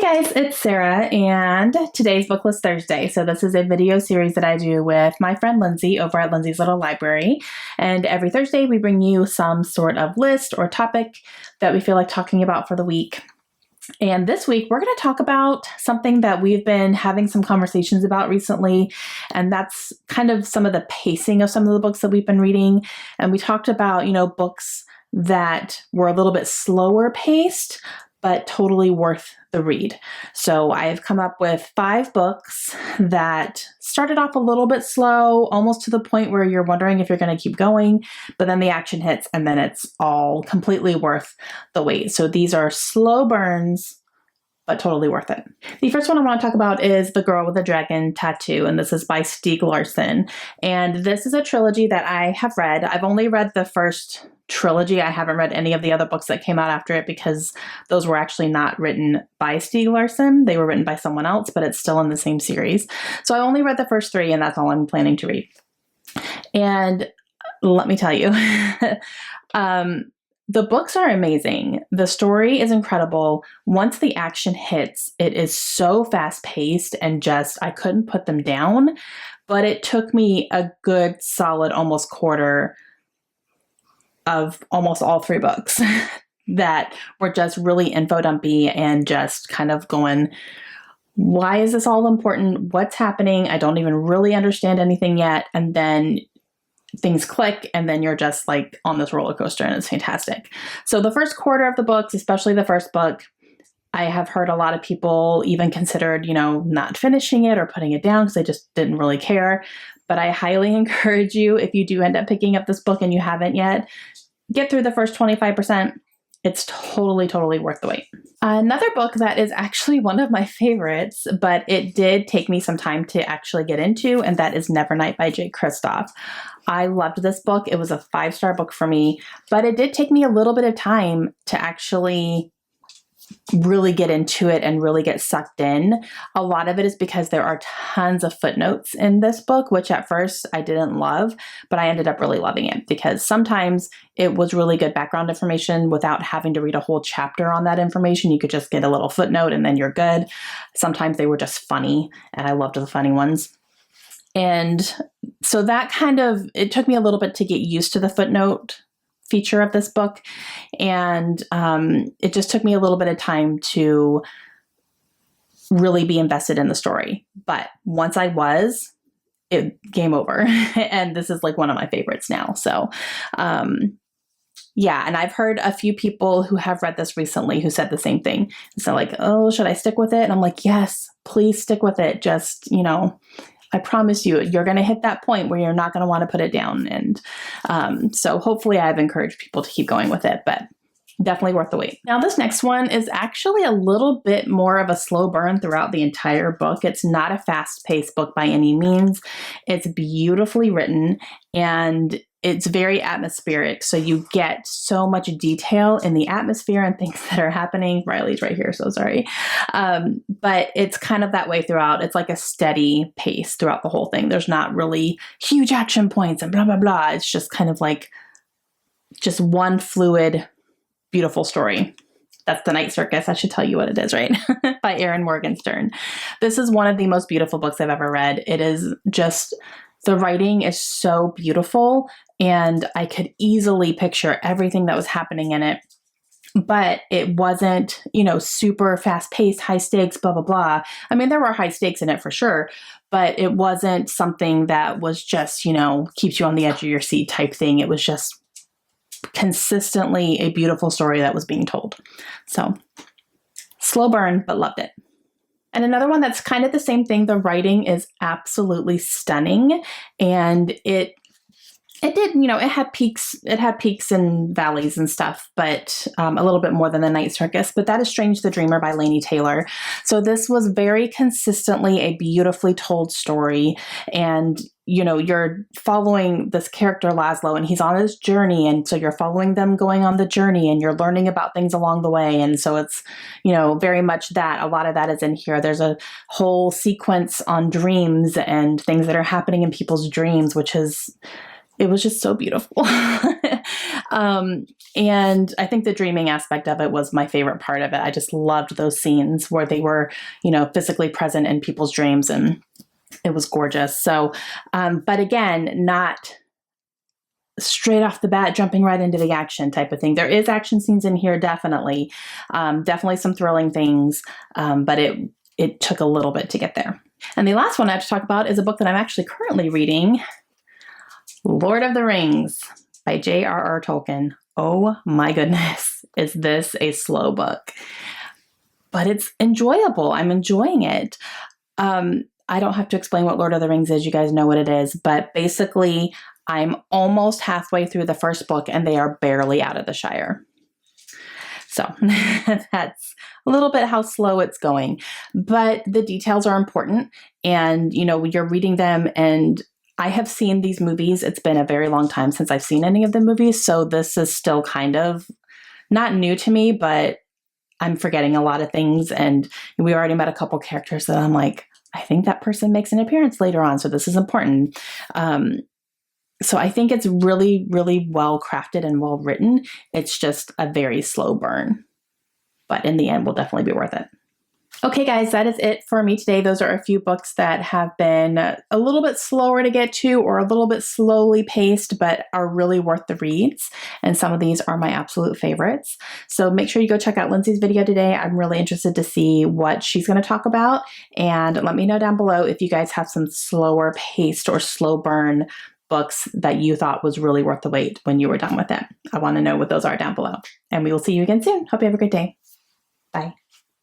Guys, it's Sarah, and today's BookList Thursday. So this is a video series that I do with my friend Lindsay over at Lindsay's Little Library. And every Thursday we bring you some sort of list or topic that we feel like talking about for the week. And this week we're going to talk about something that we've been having some conversations about recently, and that's kind of some of the pacing of some of the books that we've been reading. And we talked about, books that were a little bit slower paced, but totally worth the read. So I've come up with 5 books that started off a little bit slow, almost to the point where you're wondering if you're going to keep going, but then the action hits and then it's all completely worth the wait. So these are slow burns, but totally worth it. The first one I want to talk about is The Girl with the Dragon Tattoo, and this is by Stieg Larsson. And this is a trilogy that I have read. I've only read the first trilogy. I haven't read any of the other books that came out after it because those were actually not written by Stieg Larsson. They were written by someone else, but it's still in the same series. So I only read the first 3, and that's all I'm planning to read. And let me tell you, the books are amazing. The story is incredible. Once the action hits, it is so fast-paced and just, I couldn't put them down, but it took me a good solid almost quarter of almost all 3 books that were just really info dumpy and just kind of going, why is this all important? What's happening? I don't even really understand anything yet. And then things click, and then you're just like on this roller coaster, and it's fantastic. So the first quarter of the books, especially the first book, I have heard a lot of people even considered, not finishing it or putting it down because they just didn't really care. But I highly encourage you, if you do end up picking up this book and you haven't yet, get through the first 25%. It's totally, totally worth the wait. Another book that is actually one of my favorites, but it did take me some time to actually get into, and that is Nevernight by Jay Kristoff. I loved this book. It was a 5-star book for me, but it did take me a little bit of time to actually really get into it and really get sucked in. A lot of it is because there are tons of footnotes in this book, which at first I didn't love, but I ended up really loving it because sometimes it was really good background information without having to read a whole chapter on that information. You could just get a little footnote and then you're good. Sometimes they were just funny, and I loved the funny ones. And so that it took me a little bit to get used to the footnote feature of this book. And it just took me a little bit of time to really be invested in the story. But once I was, game over. And this is like one of my favorites now. So yeah, and I've heard a few people who have read this recently who said the same thing. So like, oh, should I stick with it? And I'm like, yes, please stick with it. Just, I promise you, you're going to hit that point where you're not going to want to put it down. And so hopefully I've encouraged people to keep going with it, but definitely worth the wait. Now, this next one is actually a little bit more of a slow burn throughout the entire book. It's not a fast-paced book by any means. It's beautifully written, and it's very atmospheric. So you get so much detail in the atmosphere and things that are happening. Riley's right here, so sorry. But it's kind of that way throughout. It's like a steady pace throughout the whole thing. There's not really huge action points and blah, blah, blah. It's just kind of like just one fluid, beautiful story. That's The Night Circus. I should tell you what it is, right? By Erin Morgenstern. This is one of the most beautiful books I've ever read. It is just, the writing is so beautiful, and I could easily picture everything that was happening in it. But it wasn't, super fast-paced, high stakes, blah, blah, blah. I mean, there were high stakes in it for sure, but it wasn't something that was just, keeps you on the edge of your seat type thing. It was just consistently a beautiful story that was being told. So slow burn, but loved it. And another one that's kind of the same thing. The writing is absolutely stunning, and it did, it had peaks and valleys and stuff, but a little bit more than The Night Circus. But that is Strange the Dreamer by Laini Taylor. So this was very consistently a beautifully told story, and you're following this character Laszlo, and he's on his journey, and so you're following them going on the journey, and you're learning about things along the way. And so it's very much that. A lot of that is in here. There's a whole sequence on dreams and things that are happening in people's dreams, which is, it was just so beautiful. And I think the dreaming aspect of it was my favorite part of it. I just loved those scenes where they were, physically present in people's dreams, and it was gorgeous. So, but again, not straight off the bat, jumping right into the action type of thing. There is action scenes in here, definitely. Definitely some thrilling things, but it took a little bit to get there. And the last one I have to talk about is a book that I'm actually currently reading, Lord of the Rings by J.R.R. Tolkien. Oh my goodness, is this a slow book? But it's enjoyable. I'm enjoying it. I don't have to explain what Lord of the Rings is. You guys know what it is. But basically, I'm almost halfway through the first book and they are barely out of the Shire. So that's a little bit how slow it's going. But the details are important. And, you're reading them, and I have seen these movies. It's been a very long time since I've seen any of the movies. So this is still kind of not new to me, but I'm forgetting a lot of things. And we already met a couple characters that I'm like, I think that person makes an appearance later on. So this is important. So I think it's really, really well crafted and well written. It's just a very slow burn, but in the end will definitely be worth it. Okay, guys, that is it for me today. Those are a few books that have been a little bit slower to get to, or a little bit slowly paced, but are really worth the reads. And some of these are my absolute favorites. So make sure you go check out Lindsay's video today. I'm really interested to see what she's going to talk about. And let me know down below if you guys have some slower paced or slow burn books that you thought was really worth the wait when you were done with it. I want to know what those are down below. And we will see you again soon. Hope you have a great day. Bye.